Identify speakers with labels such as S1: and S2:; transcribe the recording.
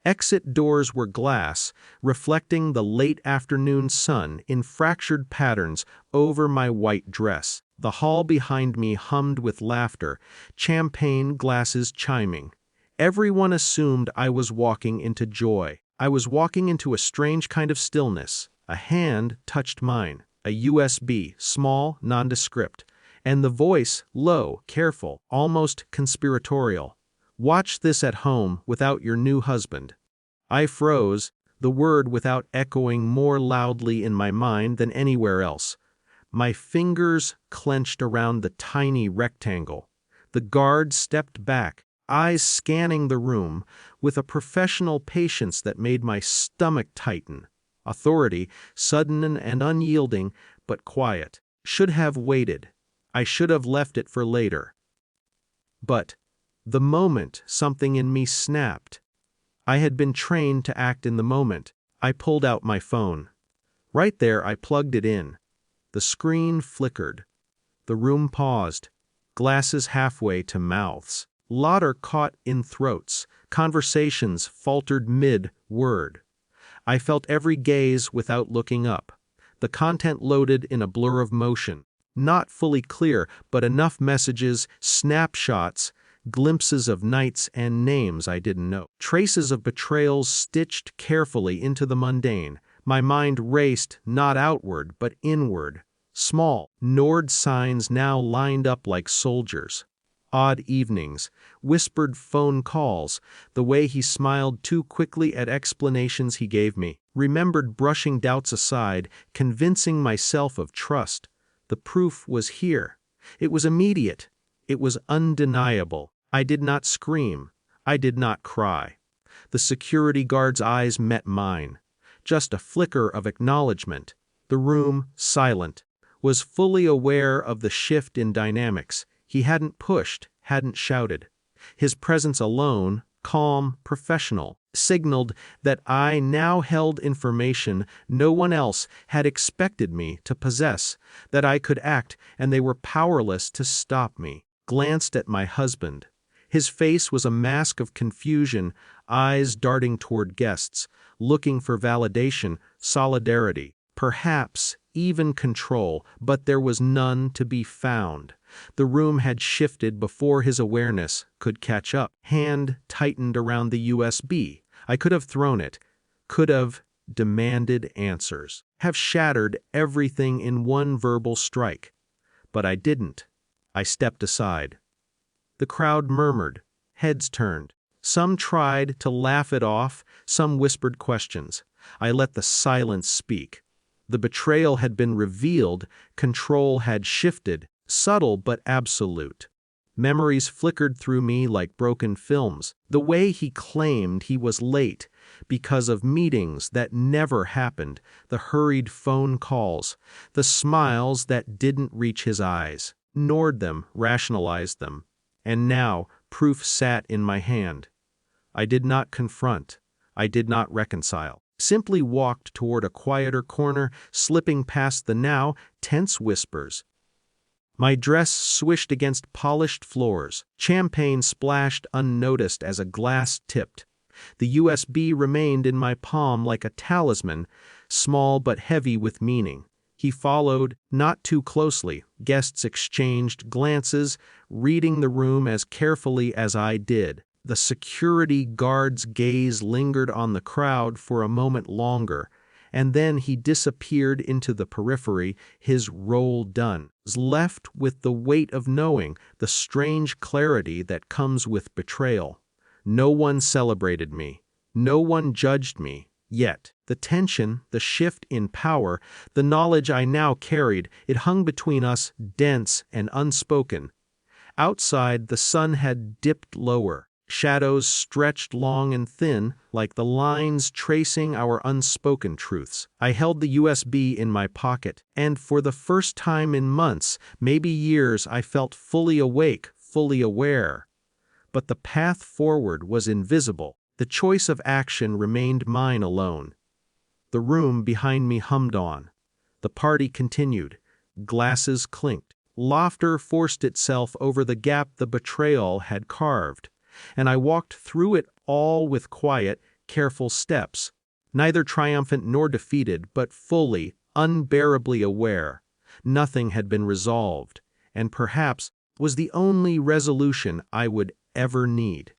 S1: Exit doors were glass, reflecting the late afternoon sun in fractured patterns over my white dress. The hall behind me hummed with laughter, champagne glasses chiming. Everyone assumed I was walking into joy. I was walking into a strange kind of stillness. A hand touched mine, a USB, small, nondescript, and the voice, low, careful, almost conspiratorial. "Watch this at home without your new husband." I froze, the word without echoing more loudly in my mind than anywhere else. My fingers clenched around the tiny rectangle. The guard stepped back, eyes scanning the room, with a professional patience that made my stomach tighten. Authority, sudden and unyielding, but quiet. Should have waited. I should have left it for later. But the moment something in me snapped. I had been trained to act in the moment. I pulled out my phone. Right there I plugged it in. The screen flickered. The room paused. Glasses halfway to mouths. Laughter caught in throats. Conversations faltered mid-word. I felt every gaze without looking up. The content loaded in a blur of motion. Not fully clear, but enough messages, snapshots, glimpses of nights and names I didn't know. Traces of betrayals stitched carefully into the mundane. My mind raced, not outward, but inward. Small, Nord signs now lined up like soldiers. Odd evenings, whispered phone calls, the way he smiled too quickly at explanations he gave me. Remembered brushing doubts aside, convincing myself of trust. The proof was here. It was immediate. It was undeniable. I did not scream. I did not cry. The security guard's eyes met mine. Just a flicker of acknowledgement. The room, silent, was fully aware of the shift in dynamics. He hadn't pushed, hadn't shouted. His presence alone, calm, professional, signaled that I now held information no one else had expected me to possess, that I could act and they were powerless to stop me. Glanced at my husband. His face was a mask of confusion, eyes darting toward guests, looking for validation, solidarity, perhaps even control, but there was none to be found. The room had shifted before his awareness could catch up. Hand tightened around the USB. I could have thrown it, could have demanded answers, have shattered everything in one verbal strike. But I didn't. I stepped aside. The crowd murmured, heads turned. Some tried to laugh it off, some whispered questions. I let the silence speak. The betrayal had been revealed, control had shifted, subtle but absolute. Memories flickered through me like broken films. The way he claimed he was late because of meetings that never happened, the hurried phone calls, the smiles that didn't reach his eyes. Ignored them, rationalized them. And now, proof sat in my hand. I did not confront. I did not reconcile. Simply walked toward a quieter corner, slipping past the now tense whispers. My dress swished against polished floors. Champagne splashed unnoticed as a glass tipped. The USB remained in my palm like a talisman, small but heavy with meaning. He followed, not too closely. Guests exchanged glances, reading the room as carefully as I did. The security guard's gaze lingered on the crowd for a moment longer, and then he disappeared into the periphery, his role done. Left with the weight of knowing, the strange clarity that comes with betrayal. No one celebrated me. No one judged me. Yet, the tension, the shift in power, the knowledge I now carried, it hung between us, dense and unspoken. Outside, the sun had dipped lower. Shadows stretched long and thin, like the lines tracing our unspoken truths. I held the USB in my pocket, and for the first time in months, maybe years, I felt fully awake, fully aware. But the path forward was invisible. The choice of action remained mine alone. The room behind me hummed on. The party continued. Glasses clinked. Laughter forced itself over the gap the betrayal had carved. And I walked through it all with quiet, careful steps, neither triumphant nor defeated, but fully, unbearably aware. Nothing had been resolved, and perhaps was the only resolution I would ever need.